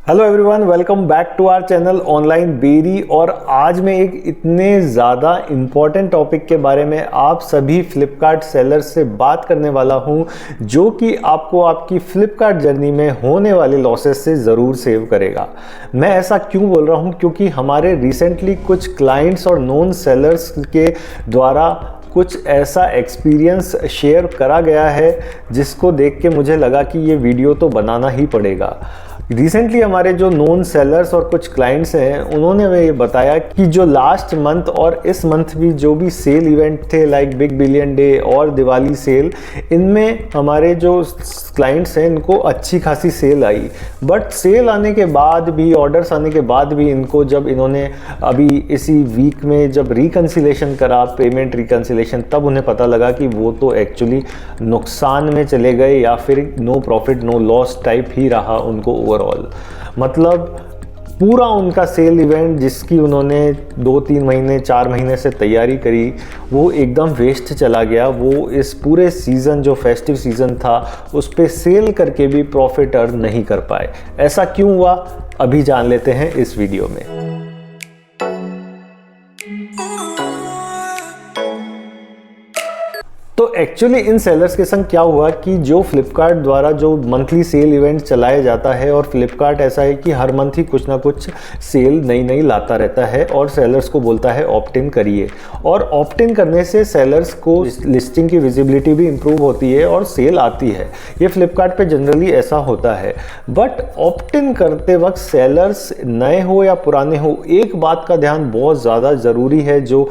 Hello everyone, welcome back to our channel online berry. और आज मैं एक इतने ज़्यादा इम्पॉर्टेंट टॉपिक के बारे में आप सभी फ्लिपकार्ट सेलर्स से बात करने वाला हूं, जो कि आपको आपकी फ्लिपकार्ट जर्नी में होने वाले लॉसेस से ज़रूर सेव करेगा। मैं ऐसा क्यों बोल रहा हूं? क्योंकि हमारे रिसेंटली कुछ क्लाइंट्स और नॉन सेलर्स के द्वारा कुछ ऐसा एक्सपीरियंस शेयर करा गया है जिसको देख के मुझे लगा कि ये वीडियो तो बनाना ही पड़ेगा। रिसेंटली हमारे जो नॉन सेलर्स और कुछ क्लाइंट्स हैं, उन्होंने हमें ये बताया कि जो लास्ट मंथ और इस मंथ भी जो भी सेल इवेंट थे लाइक बिग बिलियन डे और दिवाली सेल, इनमें हमारे जो क्लाइंट्स हैं इनको अच्छी खासी सेल आई। बट सेल आने के बाद भी, ऑर्डर्स आने के बाद भी इनको जब इन्होंने अभी इसी वीक में जब रिकन्सिलेशन करा, पेमेंट रिकन्सिलेशन, तब उन्हें पता लगा कि वो तो एक्चुअली नुकसान में चले गए या फिर no profit no loss type ही रहा उनको ओवरऑल। मतलब पूरा उनका सेल इवेंट जिसकी उन्होंने 2-3 महीने 4 महीने से तैयारी करी, वो एकदम वेस्ट चला गया। वो इस पूरे सीज़न जो फेस्टिव सीज़न था उस पे सेल करके भी प्रॉफिट अर्न नहीं कर पाए। ऐसा क्यों हुआ, अभी जान लेते हैं इस वीडियो में। तो एक्चुअली इन सेलर्स के संग क्या हुआ कि जो फ्लिपकार्ट द्वारा जो मंथली सेल इवेंट चलाया जाता है, और फ्लिपकार्ट ऐसा है कि हर मंथ ही कुछ ना कुछ सेल नई नई लाता रहता है और सेलर्स को बोलता है ऑप्ट इन करिए। और ऑप्ट इन करने से सेलर्स को लिस्टिंग की विजिबिलिटी भी इंप्रूव होती है और सेल आती है। ये फ्लिपकार्ट पे जनरली ऐसा होता है। बट ऑप्ट इन करते वक्त सेलर्स नए हो या पुराने हो, एक बात का ध्यान बहुत ज़्यादा ज़रूरी है जो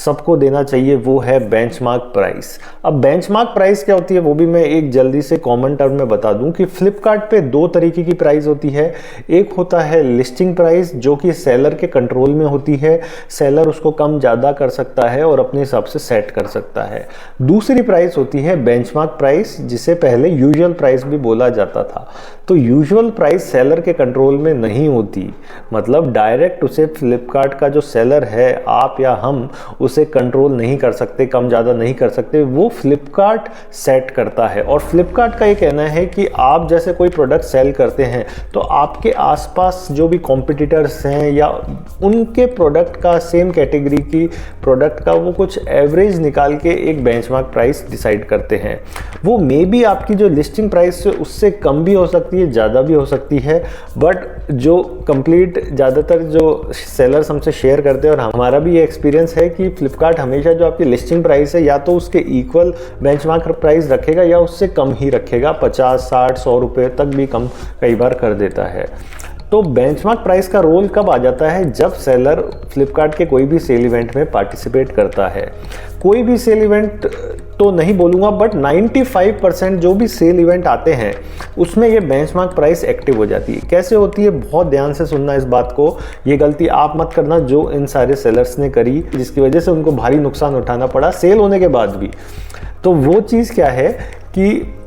सबको देना चाहिए, वो है बेंचमार्क प्राइस। अब बेंचमार्क प्राइस क्या होती है वो भी मैं एक जल्दी से कॉमन टर्म में बता दूं कि फ्लिपकार्ट पे 2 तरीके की प्राइस होती है। एक होता है लिस्टिंग प्राइस, जो कि सेलर के कंट्रोल में होती है। सेलर उसको कम ज़्यादा कर सकता है और अपने हिसाब से सेट कर सकता है। दूसरी प्राइस होती है बेंचमार्क प्राइस, जिसे पहले यूजुअल प्राइस भी बोला जाता था। तो यूजुअल प्राइस सेलर के कंट्रोल में नहीं होती, मतलब डायरेक्ट उसे फ्लिपकार्ट का जो सेलर है, आप या हम, उसे कंट्रोल नहीं कर सकते, कम ज़्यादा नहीं कर सकते। वो फ्लिपकार्ट सेट करता है। और फ्लिपकार्ट का ये कहना है कि आप जैसे कोई प्रोडक्ट सेल करते हैं तो आपके आसपास जो भी कॉम्पिटिटर्स हैं या उनके प्रोडक्ट का, सेम कैटेगरी की प्रोडक्ट का, वो कुछ एवरेज निकाल के एक बेंचमार्क प्राइस डिसाइड करते हैं। वो मे बी आपकी जो लिस्टिंग प्राइस है उससे कम भी हो सकती है, ज़्यादा भी हो सकती है। बट जो कंप्लीट ज़्यादातर जो सेलर्स हमसे शेयर करते हैं, और हमारा भी ये एक्सपीरियंस है कि फ्लिपकार्ट हमेशा जो आपकी लिस्टिंग प्राइस है या तो उसके इक्वल बेंचमार्क प्राइस रखेगा या उससे कम ही रखेगा। 50, 60, 100 रुपये तक भी कम कई बार कर देता है। तो बेंचमार्क प्राइस का रोल कब आ जाता है? जब सेलर फ्लिपकार्ट के कोई भी सेल इवेंट में पार्टिसिपेट करता है। कोई भी सेल इवेंट तो नहीं बोलूँगा, बट 95% जो भी सेल इवेंट आते हैं उसमें ये बेंचमार्क प्राइस एक्टिव हो जाती है। कैसे होती है, बहुत ध्यान से सुनना इस बात को। ये गलती आप मत करना जो इन सारे सेलर्स ने करी, जिसकी वजह से उनको भारी नुकसान उठाना पड़ा सेल होने के बाद भी। तो वो चीज़ क्या है कि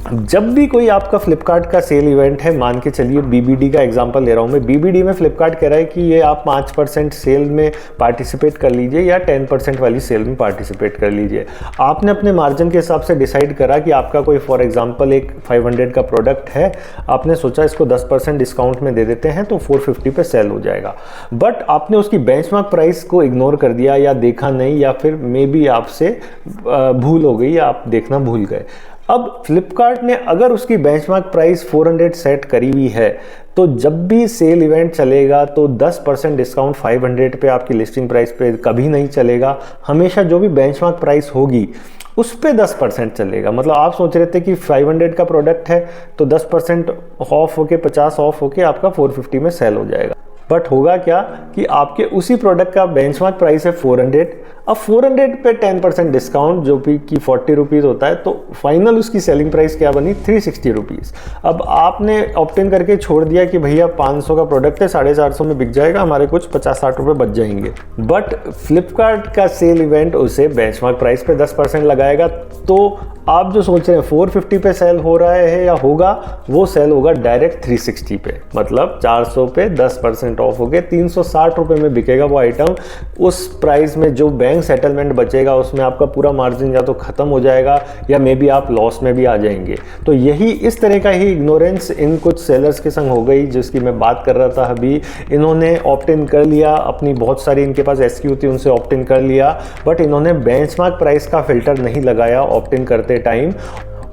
जब भी कोई आपका फ्लिपकार्ट का सेल इवेंट है, मान के चलिए बीबीडी का एग्जांपल ले रहा हूँ मैं। बीबीडी में फ्लिपकार्ट कह रहा है कि ये आप 5% सेल में पार्टिसिपेट कर लीजिए या 10% वाली सेल में पार्टिसिपेट कर लीजिए। आपने अपने मार्जिन के हिसाब से डिसाइड करा कि आपका कोई फॉर एग्जांपल एक 500 का प्रोडक्ट है, आपने सोचा इसको 10% डिस्काउंट में दे देते हैं तो 450 पे सेल हो जाएगा। बट आपने उसकी बेंचमार्क प्राइस को इग्नोर कर दिया या देखा नहीं, या फिर मे बी आपसे भूल हो गई या आप देखना भूल गए। अब फ्लिपकार्ट ने अगर उसकी बेंचमार्क प्राइस 400 सेट करी हुई है, तो जब भी सेल इवेंट चलेगा तो 10% डिस्काउंट 500 पे आपकी लिस्टिंग प्राइस पे कभी नहीं चलेगा। हमेशा जो भी बेंचमार्क प्राइस होगी उस पे 10% चलेगा। मतलब आप सोच रहे थे कि 500 का प्रोडक्ट है तो 10% ऑफ होके, 50 ऑफ होके आपका 450 में सेल हो जाएगा। बट होगा क्या कि आपके उसी प्रोडक्ट का बेंचमार्क प्राइस है 400, अब 400 पे 10% डिस्काउंट जो भी कि 40 रुपीज़ होता है, तो फाइनल उसकी सेलिंग प्राइस क्या बनी? 360 रुपीज़। अब आपने ऑप्ट इन करके छोड़ दिया कि भैया 500 का प्रोडक्ट है, 450 में बिक जाएगा, हमारे कुछ 50-60 रुपये बच जाएंगे। बट फ्लिपकार्ट का सेल इवेंट उसे बेंचमार्क प्राइस पे 10% लगाएगा। तो आप जो सोच रहे हैं 450 पे सेल हो रहा है या होगा, वो सेल होगा डायरेक्ट 360 पे। मतलब 400 पे 10% ऑफ हो गए, 360 रुपये में बिकेगा वो आइटम। उस प्राइस में जो बैंक सेटलमेंट बचेगा उसमें आपका पूरा मार्जिन या तो ख़त्म हो जाएगा या मे बी आप लॉस में भी आ जाएंगे। तो यही इस तरह का ही इग्नोरेंस इन कुछ सेलर्स के संग हो गई जिसकी मैं बात कर रहा था अभी। इन्होंने ऑप्ट इन कर लिया, अपनी बहुत सारी इनके पास एसक्यू थी उनसे ऑप्ट इन कर लिया, बट इन्होंने बेंचमार्क प्राइस का फिल्टर नहीं लगाया ऑप्ट इन करते टाइम,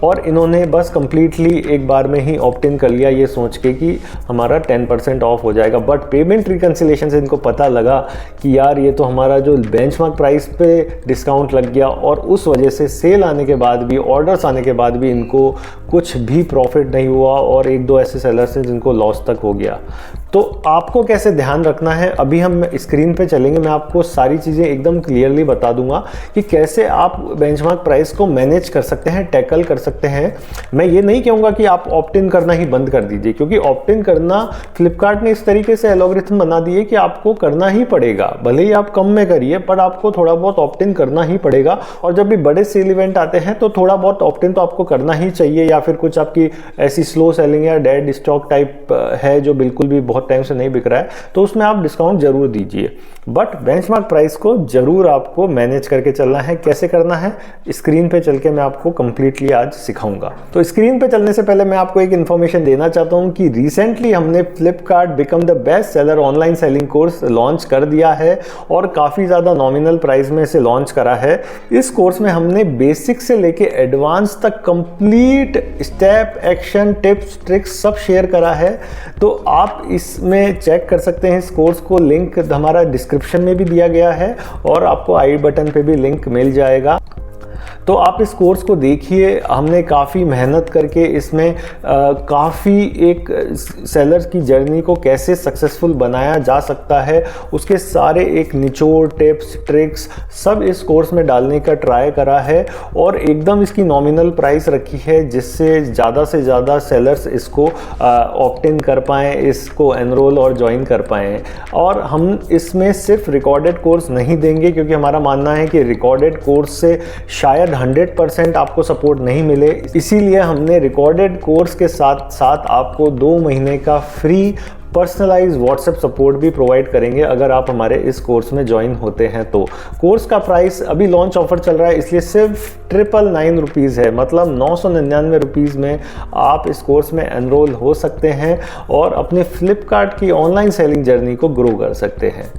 और इन्होंने बस कम्प्लीटली एक बार में ही ऑप्ट इन कर लिया ये सोच के कि हमारा 10% ऑफ हो जाएगा। बट पेमेंट रिकन्सिलेशन से इनको पता लगा कि यार ये तो हमारा जो बेंचमार्क प्राइस पे डिस्काउंट लग गया, और उस वजह से सेल आने के बाद भी, ऑर्डर्स आने के बाद भी इनको कुछ भी प्रॉफिट नहीं हुआ, और एक दो ऐसे सेलर्स हैं जिनको लॉस तक हो गया। तो आपको कैसे ध्यान रखना है, अभी हम स्क्रीन पे चलेंगे, मैं आपको सारी चीज़ें एकदम क्लियरली बता दूंगा कि कैसे आप बेंचमार्क प्राइस को मैनेज कर सकते हैं, टैकल कर सकते हैं। मैं ये नहीं कहूँगा कि आप ऑप्ट इन करना ही बंद कर दीजिए, क्योंकि ऑप्ट इन करना फ्लिपकार्ट ने इस तरीके से एल्गोरिथम बना दिए कि आपको करना ही पड़ेगा, भले ही आप कम में करिए पर आपको थोड़ा बहुत ऑप्ट इन करना ही पड़ेगा। और जब भी बड़े सेल इवेंट आते हैं तो थोड़ा बहुत ऑप्ट इन तो आपको करना ही चाहिए, या फिर कुछ आपकी ऐसी स्लो सेलिंग या डेड स्टॉक टाइप है जो बिल्कुल भी बहुत टाइम से नहीं बिक रहा है, तो उसमें आप डिस्काउंट जरूर दीजिए। बट बेंचमार्क प्राइस को जरूर आपको मैनेज करके चलना है। कैसे करना है स्क्रीन पे चल के मैं आपको कंप्लीटली आज सिखाऊंगा। तो स्क्रीन पे चलने से पहले मैं आपको एक इन्फॉर्मेशन देना चाहता हूं कि रिसेंटली हमने Flipkart become the best seller online selling course launch कर दिया है, और काफ़ी ज़्यादा नॉमिनल प्राइस में इसे लॉन्च करा है। इस कोर्स में हमने बेसिक से लेके एडवांस तक complete step, action, tips, tricks सब शेयर करा है। तो आप इसमें चेक कर सकते हैं इस कोर्स को, लिंक हमारा डिस्क्रिप्शन में भी दिया गया है और आपको आई बटन पे भी लिंक मिल जाएगा। तो आप इस कोर्स को देखिए, हमने काफ़ी मेहनत करके इसमें काफ़ी एक सेलर की जर्नी को कैसे सक्सेसफुल बनाया जा सकता है उसके सारे एक निचोड़, टिप्स, ट्रिक्स सब इस कोर्स में डालने का ट्राई करा है, और एकदम इसकी नॉमिनल प्राइस रखी है जिससे ज़्यादा से ज़्यादा सेलर्स इसको ऑप्ट इन कर पाएँ, इसको एनरोल और ज्वाइन कर पाएँ। और हम इसमें सिर्फ रिकॉर्डेड कोर्स नहीं देंगे, क्योंकि हमारा मानना है कि रिकॉर्डेड कोर्स से शायद 100% आपको सपोर्ट नहीं मिले, इसीलिए हमने रिकॉर्डेड कोर्स के साथ साथ आपको 2 महीने का फ्री पर्सनलाइज व्हाट्सएप सपोर्ट भी प्रोवाइड करेंगे अगर आप हमारे इस कोर्स में ज्वाइन होते हैं। तो कोर्स का प्राइस अभी लॉन्च ऑफर चल रहा है, इसलिए सिर्फ 999 रुपीज़ है, मतलब 999 रुपीज़ में आप इस कोर्स में एनरोल हो सकते हैं और अपने फ्लिपकार्ट की ऑनलाइन सेलिंग जर्नी को ग्रो कर सकते हैं।